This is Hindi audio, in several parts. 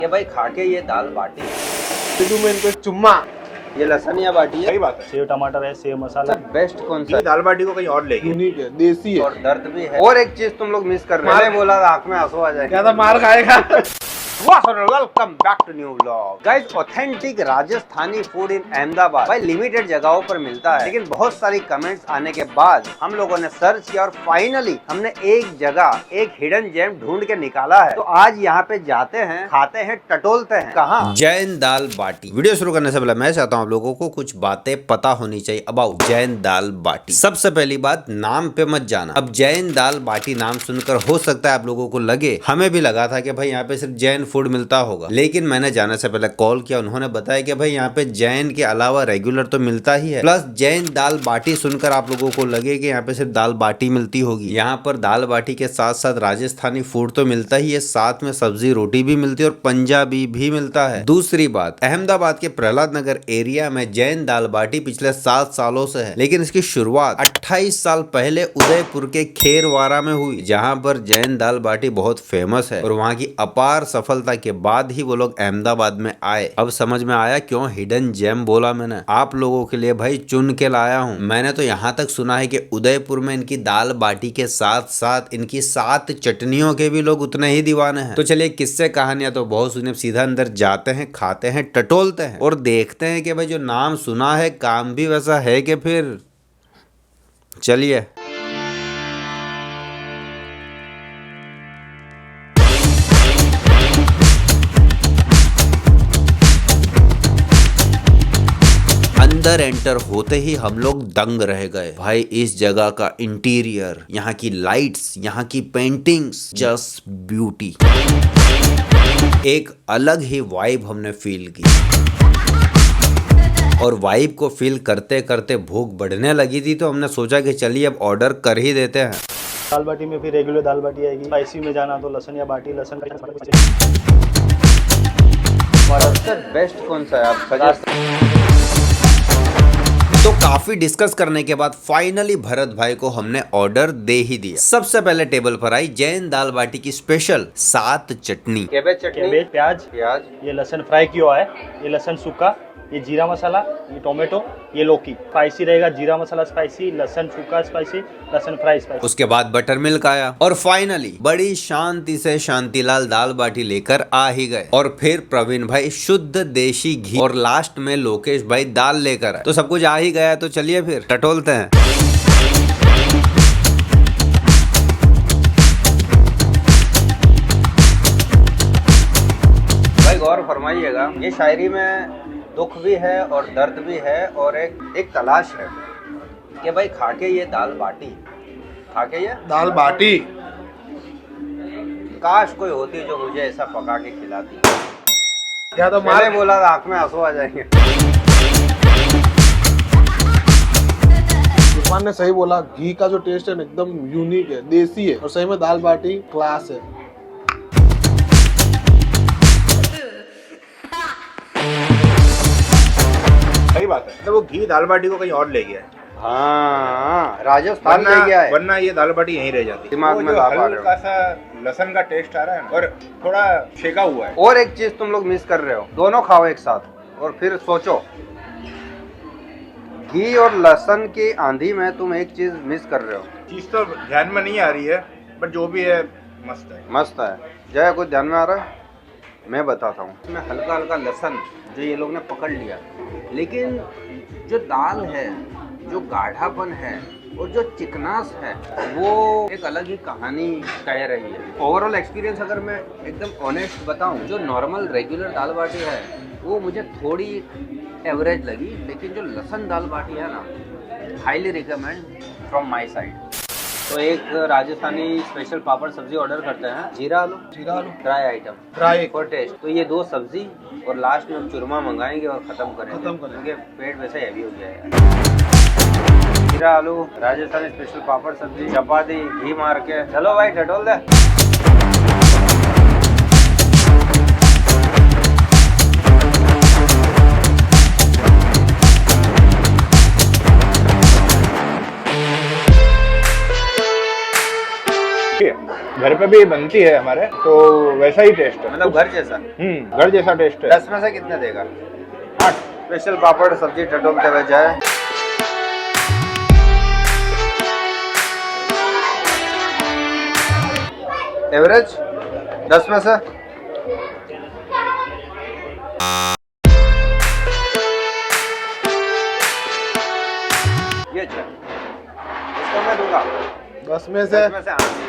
ये भाई खाके ये दाल बाटी में इनको चुम्मा। ये लसनिया बाटी है। सही बात है। सेव टमाटर है, सेव मसाला। बेस्ट कौन सा ये है? दाल बाटी को कहीं और ले गई। यूनिक है, देसी है। और दर्द भी है। और एक चीज तुम लोग मिस कर रहे हो। मैंने बोला था आंख में आंसू आ जाएंगे। क्या था, मार खाएगा। Welcome back to new vlog. Guys, authentic Rajasthani food in Ahmedabad भाई लिमिटेड जगहों पर मिलता है, लेकिन बहुत सारी कमेंट्स आने के बाद हम लोगों ने सर्च किया और फाइनली हमने एक जगह, एक हिडन जेम ढूंढ के निकाला है। तो आज यहाँ पे जाते हैं, खाते हैं, टटोलते हैं। कहाँ? जैन दाल बाटी। वीडियो शुरू करने से पहले मैं चाहता हूँ आप लोगों को कुछ बातें पता होनी चाहिए अबाउट जैन दाल बाटी। सबसे पहली बात, नाम पे मत जाना। अब जैन दाल बाटी नाम सुनकर हो सकता है आप लोगों को लगे, हमें भी लगा था कि भाई यहाँ पे सिर्फ जैन फूड मिलता होगा, लेकिन मैंने जाने से पहले कॉल किया, उन्होंने बताया कि भाई यहाँ पे जैन के अलावा रेगुलर तो मिलता ही है, प्लस जैन दाल बाटी सुनकर आप लोगों को लगे कि यहाँ पे सिर्फ दाल बाटी मिलती होगी। यहाँ पर दाल बाटी के साथ साथ राजस्थानी फूड तो मिलता ही है, साथ में सब्जी रोटी भी मिलती है और पंजाबी भी मिलता है। दूसरी बात, अहमदाबाद के प्रहलाद नगर एरिया में जैन दाल बाटी पिछले 7 सालों से है, लेकिन इसकी शुरुआत 28 साल पहले उदयपुर के खेरवाड़ा में हुई, जहाँ पर जैन दाल बाटी बहुत फेमस है और वहाँ की अपार सफलता के बाद ही वो लोग अहमदाबाद में आए। अब समझ में आया क्यों हिडन जेम बोला मैंने। आप लोगों के लिए भाई चुन के लाया हूँ। मैंने तो यहाँ तक सुना है कि उदयपुर में इनकी दाल बाटी के साथ साथ इनकी 7 चटनियों के भी लोग उतने ही दीवाने हैं। तो चलिए, किस्से कहानियां तो बहुत सुने, सीधा अंदर जाते हैं, खाते हैं, टटोलते हैं और देखते हैं कि भाई जो नाम सुना है काम भी वैसा है कि फिर। चलिए। अंदर एंटर होते ही हम लोग दंग रह गए भाई। इस जगह का इंटीरियर, यहाँ की लाइट्स, यहाँ की पेंटिंग्स, जस्ट ब्यूटी। एक अलग ही वाइब हमने फील की और वाइब को फील करते करते भूख बढ़ने लगी थी, तो हमने सोचा कि चलिए अब ऑर्डर कर ही देते हैं। दाल बाटी में फिर रेगुलर दाल बाटी आएगी, स्पाइसी में जाना तो लसन या बाटी। लसन सबसे बेस्ट कौन सा है आप सजेस्ट? तो काफी डिस्कस करने के बाद फाइनली भरत भाई को हमने ऑर्डर दे ही दिया। सबसे पहले टेबल पर आई जैन दाल बाटी की स्पेशल 7 चटनी। केबेज चटनी, केबेज, प्याज, प्याज, ये लसन फ्राई किया है, ये लसन सूखा, ये जीरा मसाला, ये टोमेटो, ये लौकी। स्पाइसी रहेगा, जीरा मसाला स्पाइसी, लसन सूखा स्पाइसी, लसन फ्राई स्पाइसी। उसके बाद बटर मिल्क आया और फाइनली बड़ी शांति से शांतिलाल दाल बाटी लेकर आ ही गए। और फिर प्रवीण भाई शुद्ध देशी घी और लास्ट में लोकेश भाई दाल लेकर आए। तो सब कुछ आ ही गया, तो चलिए फिर टटोलते हैं। भाई गौर फरमाइएगा, ये शायरी में दुख भी है और दर्द भी है और एक तलाश है कि भाई खाके ये दाल बाटी, खाके ये दाल बाटी। काश कोई होती जो मुझे ऐसा पका के खिलाती। क्या था, मैंने बोला था आंख में आंसू आ जाएंगे। उस्मान ने सही बोला, घी का जो टेस्ट है एकदम यूनिक है, देसी है और सही में दाल बाटी क्लास है। सही बात है। तो वो घी दाल बाटी को कहीं और ले गया है, हाँ, राजस्थान ले गया है, वरना ये दाल बाटी यहीं रह जाती। दिमाग वो में जो ला पा रहे हो। हल्का सा लसन का टेस्ट आ रहा है और थोड़ा शेका हुआ है। और एक चीज तुम लोग मिस कर रहे हो, दोनों खाओ एक साथ और फिर सोचो। घी और लहसुन की आंधी में तुम एक चीज मिस कर रहे हो। चीज तो ध्यान में नहीं आ रही है, बट जो भी है मस्त है। मस्त है। जय, कुछ ध्यान में आ रहा है? मैं बताता हूँ। इसमें हल्का हल्का लहसुन जो ये लोग ने पकड़ लिया, लेकिन जो दाल है, जो गाढ़ापन है और जो चिकनास है, वो एक अलग ही कहानी कह रही है। ओवरऑल एक्सपीरियंस अगर मैं एकदम ऑनेस्ट बताऊं, जो नॉर्मल रेगुलर दाल बाटी है वो मुझे थोड़ी एवरेज लगी, लेकिन जो लसन दाल बाटी है ना, highly recommend from my side. तो एक राजस्थानी स्पेशल पापड़ सब्जी ऑर्डर करते हैं, जीरा आलू dry item, dry for taste. तो ये 2 सब्जी और लास्ट में हम चूरमा मंगाएंगे और खत्म करेंगे क्योंकि पेट वैसे हैवी हो जाएगा। जीरा आलू, राजस्थानी स्पेशल पापड़ सब्जी, चपाती, घी मार के। चलो भाई टटोल दे। घर पे भी बनती है हमारे, तो वैसा ही टेस्ट है। मतलब घर जैसा। घर जैसा टेस्ट है। 10 में से कितने देगा? 8। स्पेशल पापड़ सब्जी टटोलते हुए जाए। एवरेज 10 में से? ये अच्छा, इसको मैं दूंगा 10 में से 10 में से 8।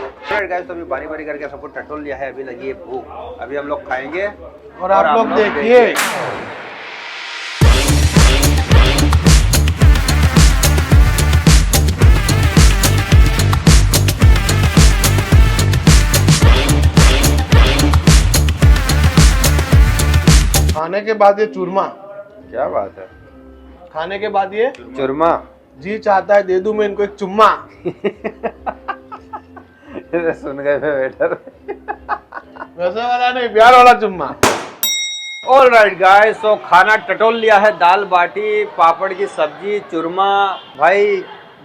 गाइस, तो अभी बारी बारी करके सबको टटोल लिया है, अभी लगी है भूख, अभी हम लोग खाएंगे और आप लोग देखिए। खाने के बाद ये चूरमा, क्या बात है। खाने के बाद ये चूरमा। जी चाहता है दे दूं मैं इनको एक चुम्मा। सुन गए वेटर। वैसे वाला नहीं, प्यार वाला चुम्मा। ऑलराइट गाइस, तो खाना टटोल लिया है, दाल बाटी, पापड़ की सब्जी, चूरमा। भाई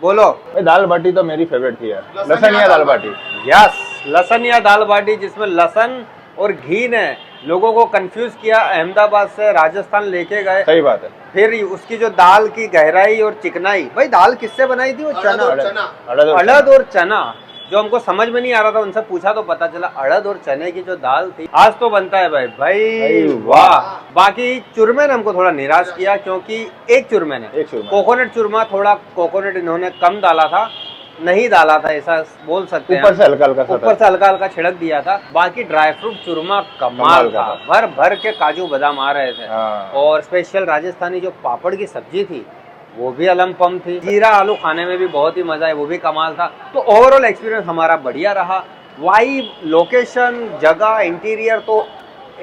बोलो। दाल बाटी तो मेरी फेवरेट थी यार, लसनिया दाल बाटी। यस, लसनिया दाल बाटी, जिसमें लसन और घी ने लोगों को कंफ्यूज किया। अहमदाबाद से राजस्थान लेके गए। सही बात है। फिर उसकी जो दाल की गहराई और चिकनाई, भाई दाल किससे बनाई थी? वो चना, अड़द और चना, जो हमको समझ में नहीं आ रहा था, उनसे पूछा तो पता चला अड़द और चने की जो दाल थी। आज तो बनता है भाई, भाई वाह। बाकी चूरमे ने हमको थोड़ा निराश किया, क्योंकि एक चूरमे ने कोकोनट चूरमा, थोड़ा कोकोनट इन्होंने कम डाला था, नहीं डाला था ऐसा बोल सकते हैं। ऊपर से हल्का हल्का छिड़क दिया था। बाकी ड्राई फ्रूट चूरमा कमाल था, भर भर के काजू बादाम आ रहे थे। और स्पेशल राजस्थानी जो पापड़ की सब्जी थी वो भी अलमपम थी। जीरा आलू खाने में भी बहुत ही मजा है, वो भी कमाल था। तो ओवरऑल एक्सपीरियंस हमारा बढ़िया रहा। वाइब, लोकेशन, जगह, इंटीरियर तो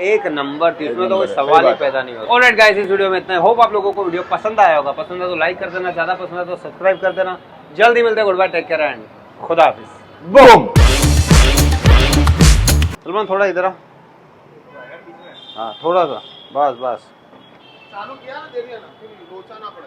एक नंबर थी, इसमें तो कोई सवाल ही पैदा नहीं होता। ऑलराइट गाइस, इस वीडियो में इतना। होप आप लोगों को वीडियो पसंद आया होगा। पसंद है तो लाइक कर देना, ज्यादा पसंद है तो सब्सक्राइब कर देना। जल्दी मिलते हैं, good bye, take care and खुदा हाफिज। बूम। सलमान थोड़ा इधर आ। हाँ थोड़ा सा, बस बस। चालू किया ना, देरी है ना, फिर रोचा ना पड़े।